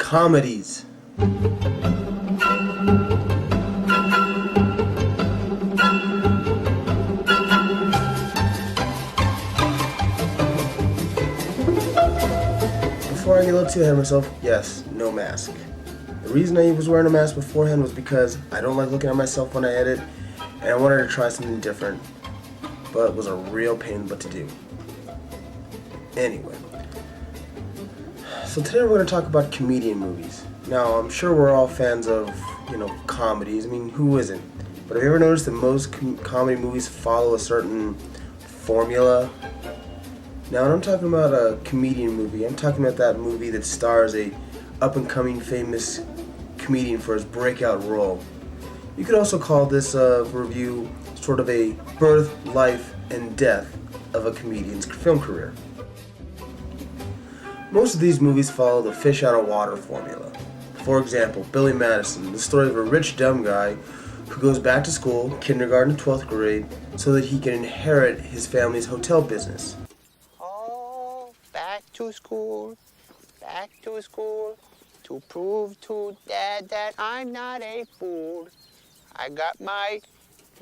comedies. Before I get a little too ahead of myself, yes, no mask. The reason I was wearing a mask beforehand was because I don't like looking at myself when I edit, and I wanted to try something different, but it was a real pain in the butt to do. Anyway, so today we're going to talk about comedian movies. Now, I'm sure we're all fans of, comedies. I mean, who isn't? But have you ever noticed that most comedy movies follow a certain formula? Now, when I'm talking about a comedian movie, I'm talking about that movie that stars a up-and-coming famous comedian for his breakout role. You could also call this review sort of a birth, life, and death of a comedian's film career. Most of these movies follow the fish out of water formula. For example, Billy Madison, the story of a rich dumb guy who goes back to school, kindergarten to 12th grade, so that he can inherit his family's hotel business. Oh, back to school, to prove to Dad that I'm not a fool. I got my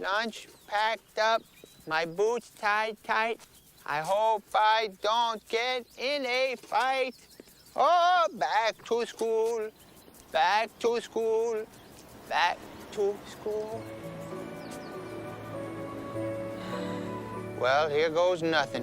lunch packed up, my boots tied tight. I hope I don't get in a fight. Oh, back to school, back to school, back to school. Well, here goes nothing.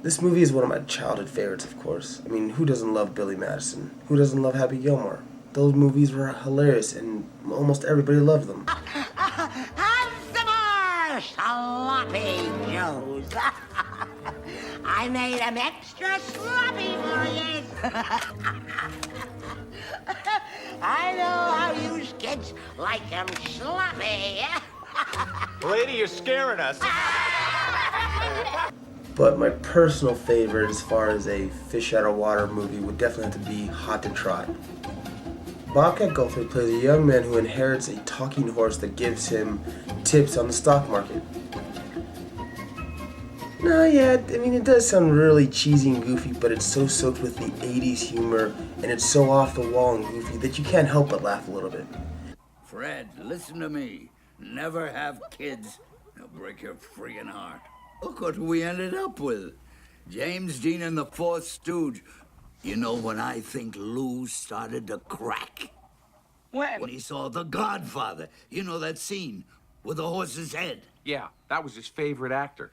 This movie is one of my childhood favorites, of course. I mean, who doesn't love Billy Madison? Who doesn't love Happy Gilmore? Those movies were hilarious, and almost everybody loved them. Have some more sloppy joes. I made them extra sloppy for you. I know how you kids like them sloppy. Lady, you're scaring us. But my personal favorite as far as a fish out of water movie would definitely have to be Hot to Trot. Bobcat Goldthwait plays a young man who inherits a talking horse that gives him tips on the stock market. No, yeah, I mean, it does sound really cheesy and goofy, but it's so soaked with the 80s humor, and it's so off the wall and goofy that you can't help but laugh a little bit. Fred, listen to me. Never have kids. They'll break your friggin' heart. Look what we ended up with. James Dean and the Fourth Stooge. You know when I think Lou started to crack? When? When he saw The Godfather. You know that scene with the horse's head? Yeah, that was his favorite actor.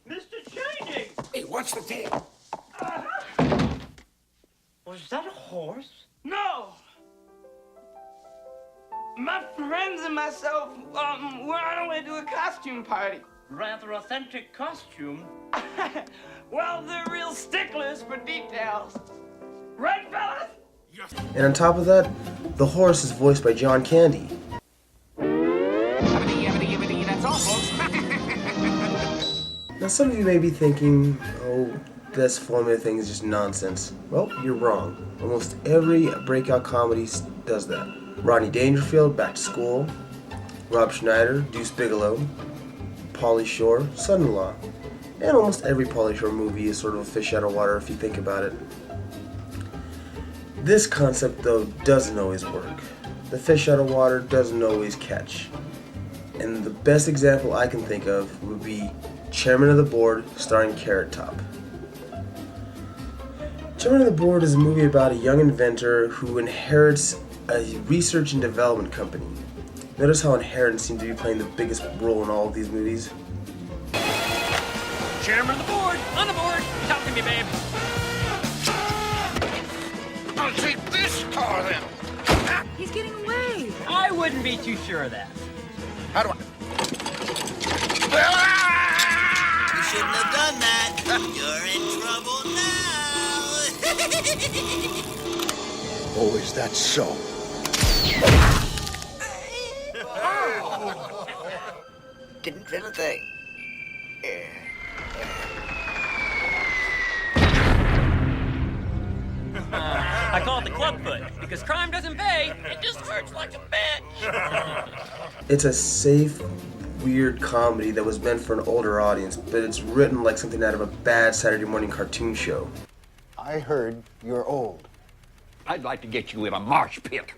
Mr. Changing! Hey, watch the tail. Was that a horse? No! My friends and myself, we're on our way to a costume party. Rather authentic costume. Well, they're real sticklers for details. Right, fellas? Yes. And on top of that, the horse is voiced by John Candy. That's all, folks. Now some of you may be thinking, oh, this formula thing is just nonsense. Well, you're wrong. Almost every breakout comedy does that. Rodney Dangerfield, Back to School. Rob Schneider, Deuce Bigalow. Pauly Shore, Son-in-Law. And almost every Pauly Shore movie is sort of a fish out of water if you think about it. This concept, though, doesn't always work. The fish out of water doesn't always catch. And the best example I can think of would be Chairman of the Board, starring Carrot Top. Chairman of the Board is a movie about a young inventor who inherits a research and development company. Notice how inheritance seems to be playing the biggest role in all of these movies. Chairman of the board, on the board. Talk to me, babe. I'll take this car then. He's getting away. I wouldn't be too sure of that. How do I? You shouldn't have done that. You're in trouble now. Oh, is that so? Didn't feel a thing. I call it the club foot because crime doesn't pay. It just hurts like a bitch. It's a safe, weird comedy that was meant for an older audience, but it's written like something out of a bad Saturday morning cartoon show. I heard you're old. I'd like to get you in a marsh pit.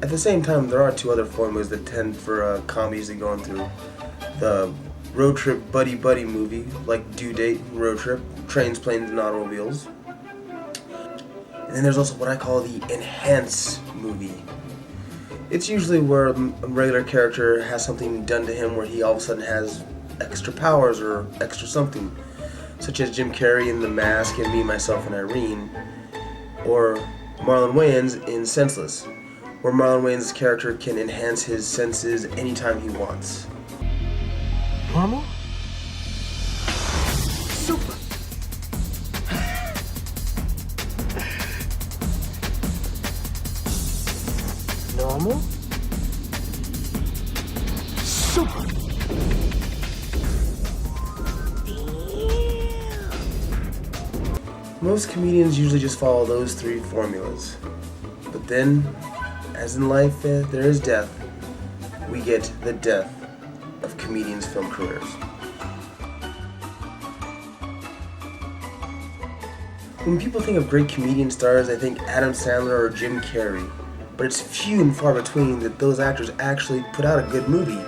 At the same time, there are two other formulas that tend for comedies to go through. The road trip buddy movie, like Due Date, Road Trip, Trains, Planes, and Automobiles. And then there's also what I call the enhance movie. It's usually where a regular character has something done to him where he all of a sudden has extra powers or extra something, such as Jim Carrey in The Mask and Me, Myself, and Irene, or Marlon Wayans in Senseless, where Marlon Wayans' character can enhance his senses anytime he wants. Normal? Super. Normal? Super. Most comedians usually just follow those three formulas. But then, as in life there is death, we get the death of comedians' film careers. When people think of great comedian stars, they think Adam Sandler or Jim Carrey. But it's few and far between that those actors actually put out a good movie.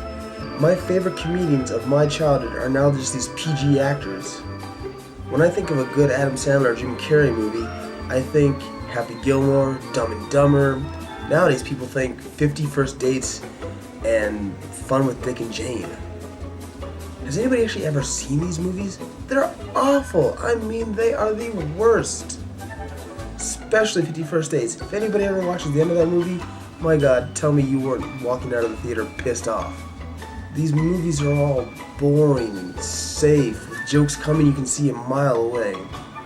My favorite comedians of my childhood are now just these PG actors. When I think of a good Adam Sandler or Jim Carrey movie, I think Happy Gilmore, Dumb and Dumber. Nowadays people think 50 First Dates and Fun with Dick and Jane. Has anybody actually ever seen these movies? They're awful. I mean, they are the worst. Especially 50 First Dates. If anybody ever watches the end of that movie, my God, tell me you weren't walking out of the theater pissed off. These movies are all boring and safe, with jokes coming you can see a mile away.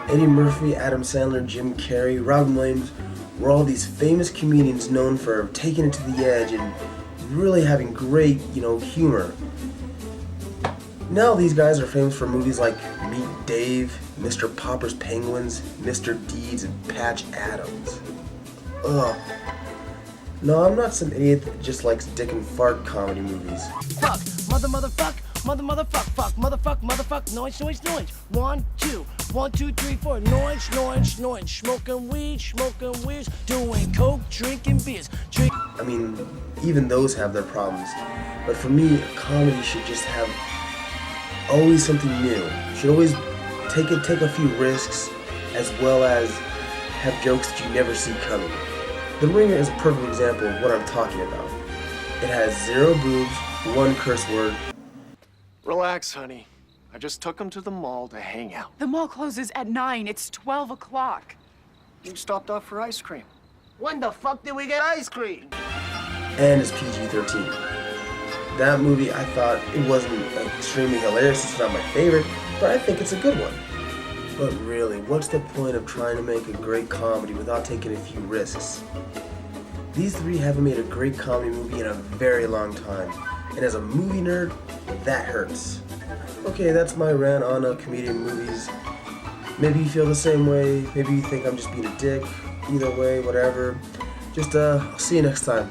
Eddie Murphy, Adam Sandler, Jim Carrey, Robin Williams were all these famous comedians known for taking it to the edge and really having great, humor. Now these guys are famous for movies like Meet Dave, Mr. Popper's Penguins, Mr. Deeds, and Patch Adams. Ugh. No, I'm not some idiot that just likes dick and fart comedy movies. Fuck, motherfuck, motherfuck, noise. 1, 2, 1, 2, 3, 4, noise. Smoking weed, doing coke, drinking beers. I mean, even those have their problems. But for me, a comedy should just have always something new. Should always take a few risks, as well as have jokes that you never see coming. The Ringer is a perfect example of what I'm talking about. It has 0 boobs, 1 curse word. Relax, honey. I just took him to the mall to hang out. The mall closes at 9. It's 12 o'clock. You stopped off for ice cream. When the fuck did we get ice cream? And it's PG-13. That movie, I thought it wasn't extremely hilarious. It's not my favorite, but I think it's a good one. But really, what's the point of trying to make a great comedy without taking a few risks? These three haven't made a great comedy movie in a very long time. And as a movie nerd, that hurts. Okay, that's my rant on comedian movies. Maybe you feel the same way. Maybe you think I'm just being a dick. Either way, whatever. Just, I'll see you next time.